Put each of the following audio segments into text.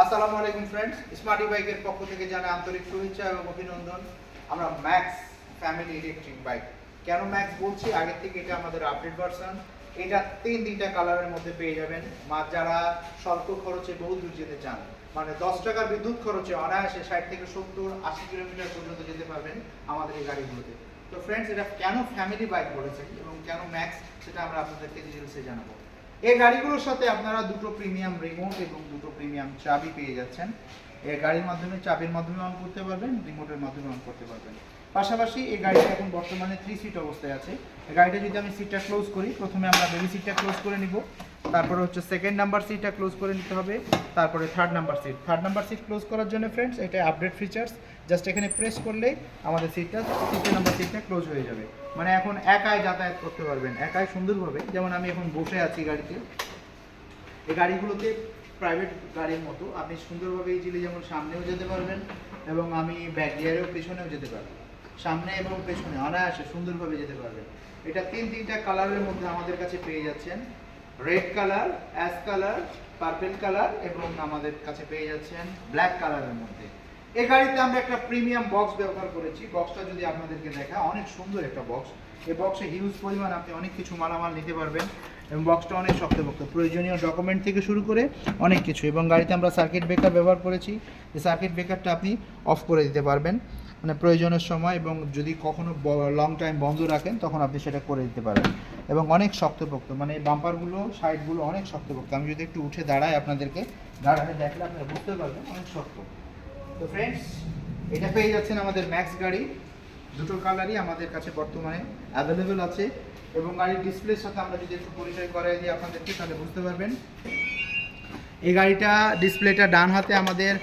আসসালামু আলাইকুম friends, smart বাইকের পক্ষ থেকে জানাই আন্তরিক শুভেচ্ছা এবং অভিনন্দন। আমরা ম্যাক্স ফ্যামিলি ইলেকট্রিক বাইক, কেন ম্যাক্স বলছি, আগের থেকে এটা আমাদের আপডেট ভার্সন। এটা তিনটা কালারের মধ্যে পেয়ে যাবেন। যারা স্বল্প খরচে বহু দূর যেতে চান, মানে 10 টাকার বিদ্যুৎ খরচে অনায়াসে 60 থেকে 70-80 কিলোমিটার পর্যন্ত যেতে পারবেন আমাদের এই গাড়িগুলোতে। তো ফ্রেন্ডস, এটা কেন ফ্যামিলি বাইক বলেছে এবং কেন ম্যাক্স, সেটা আমরা আপনাদেরকে ডিটেলসে জানাবো। এই গাড়িগুলোর সাথে আপনারা দুটো প্রিমিয়াম রিমোট এবং দুটো প্রিমিয়াম চাবি পেয়ে যাচ্ছেন। এই গাড়ির মাধ্যমে চাবির মাধ্যমে অন করতে পারবেন, রিমোটের মাধ্যমে অন করতে পারবেন। পাশাপাশি এই গাড়িটা এখন বর্তমানে 3 সিট অবস্থায় আছে। এই গাড়িটা যদি আমি সিটটা ক্লোজ করি, প্রথমে আমরা বেবি সিটটা ক্লোজ করে নিব, তারপরে হচ্ছে সেকেন্ড নাম্বার সিটটা ক্লোজ করে নিতে হবে, তারপরে থার্ড নাম্বার সিট ক্লোজ করার জন্য ফ্রেন্ডস এটা আপডেট ফিচার্স। জাস্ট এখানে প্রেস করলেই আমাদের তৃতীয় নাম্বার সিটটা ক্লোজ হয়ে যাবে। মানে এখন একাই যাতায়াত করতে পারবেন, একাই সুন্দরভাবে। যেমন আমি এখন বসে আছি গাড়িতে, এই গাড়িগুলোতে প্রাইভেট গাড়ির মতো আপনি সুন্দরভাবে ইজিলি যেমন সামনেও যেতে পারবেন এবং আমি ব্যাক গিয়ারেও পেছনেও যেতে পারবো, সামনে এবং পেছনে অনায়াসে সুন্দরভাবে যেতে পারবেন। এটা তিনটা কালারের মধ্যে আমাদের কাছে পেয়ে যাচ্ছেন, red colour, ash colour, purple colour এবং আমাদের কাছে পেয়ে যাচ্ছেন ব্ল্যাক কালারের মধ্যে। এই গাড়িতে আমরা একটা প্রিমিয়াম বক্স ব্যবহার করেছি। বক্সটা যদি আপনাদেরকে দেখা, অনেক সুন্দর একটা বক্স। এই বক্সে হিউজ পরিমাণ আপনি অনেক কিছু মালামাল নিতে পারবেন এবং বক্সটা অনেক শক্তপোক্ত, প্রয়োজনীয় ডকুমেন্ট থেকে শুরু করে অনেক কিছু। এবং গাড়িতে আমরা সার্কিট ব্রেকার ব্যবহার করেছি। এই সার্কিট ব্রেকারটা আপনি অফ করে দিতে পারবেন মানে প্রয়োজনের সময়, এবং যদি কখনো লং টাইম বন্ধ রাখেন তখন আপনি সেটা করে দিতে পারবেন। এবং অনেক শক্তপোক্ত, মানে বাম্পারগুলো সাইডগুলো অনেক শক্তপোক্ত। আমি যদি একটু উঠে দাঁড়াই আপনাদেরকে, দাঁড়ালে দেখলে আপনারা বুঝতে পারবেন অনেক শক্ত। তো ফ্রেন্ডস, এটা পেয়ে যাচ্ছেন আমাদের ম্যাক্স গাড়ি। দুটো কালারই আমাদের কাছে বর্তমানে অ্যাভেলেবেল আছে। এবং গাড়ির ডিসপ্লের সাথে আমরা যদি একটু পরিচয় করাই দিই আপনাদেরকে, তাহলে বুঝতে পারবেন। এই গাড়িটা ডিসপ্লেটা ডান হাতে আমাদের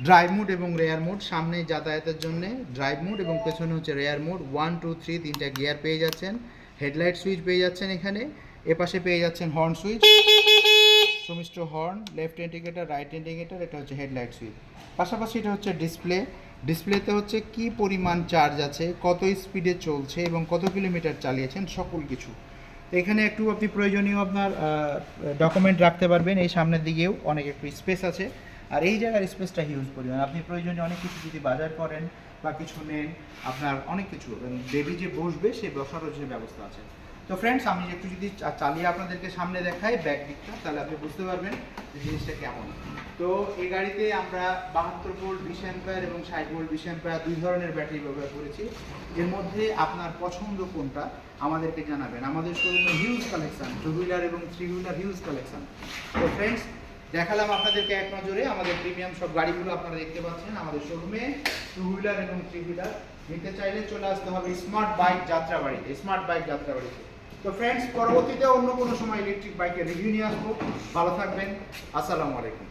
ড্রাইভ মোড এবং রেয়ার মোড, সামনে যাতায়াতের জন্য ড্রাইভ মোড এবং পেছনে হচ্ছে রেয়ার মোড। 1, 2, 3 তিনটা গিয়ার পেয়ে যাচ্ছেন। হেডলাইট সুইচ পেয়ে যাচ্ছেন এখানে। এপাশে পেয়ে যাচ্ছেন হর্ন সুইচ, সুমিষ্ট horn, left indicator, right indicator, এটা হচ্ছে হেডলাইট সুইচ। পাশাপাশি এটা হচ্ছে ডিসপ্লেতে হচ্ছে কি পরিমাণ চার্জ আছে, কত স্পিডে চলছে এবং কত কিলোমিটার চালিয়েছেন, সকল কিছু। তো এখানে একটু আপনি প্রয়োজনীয় আপনার ডকুমেন্ট রাখতে পারবেন। এই সামনের দিকেও অনেক একটু স্পেস আছে, আর এই জায়গার স্পেসটা হিউজ পরিমাণ। আপনি প্রয়োজনীয় অনেক কিছু যদি বাজার করেন বা কিছু নেন, আপনার অনেক কিছু, বেবি যে বসবে সে বসারও যে ব্যবস্থা আছে। তো ফ্রেন্ডস, আমি একটু যদি চালিয়ে আপনাদেরকে সামনে দেখাই ব্যাক দিকটা, তাহলে আপনি বুঝতে পারবেন যে জিনিসটা কেমন। তো এই গাড়িতে আমরা 72 ভোল্ট 20 অ্যাম্পিয়ার এবং 60 ভোল্ট 20 অ্যাম্পিয়ার দুই ধরনের ব্যাটারি ব্যবহার করেছি। এর মধ্যে আপনার পছন্দ কোনটা আমাদেরকে জানাবেন। আমাদের শোরুমে হিউজ কালেকশন, 2 হুইলার এবং 3 হুইলার হিউজ কালেকশন। তো ফ্রেন্ডস, দেখালাম আপনাদেরকে এক নজরে আমাদের প্রিমিয়াম সব গাড়িগুলো আপনারা দেখতে পাচ্ছেন আমাদের শোরুমে। 2 হুইলার এবং 3 হুইলার নিতে চাইলে চলে আসতে হবে স্মার্ট বাইক যাত্রাবাড়িতে। তো ফ্রেন্ডস, পরবর্তীতে অন্য কোনো সময় ইলেকট্রিক বাইকের রিভিউ নিয়ে আসবো। ভালো থাকবেন, আসসালামু আলাইকুম।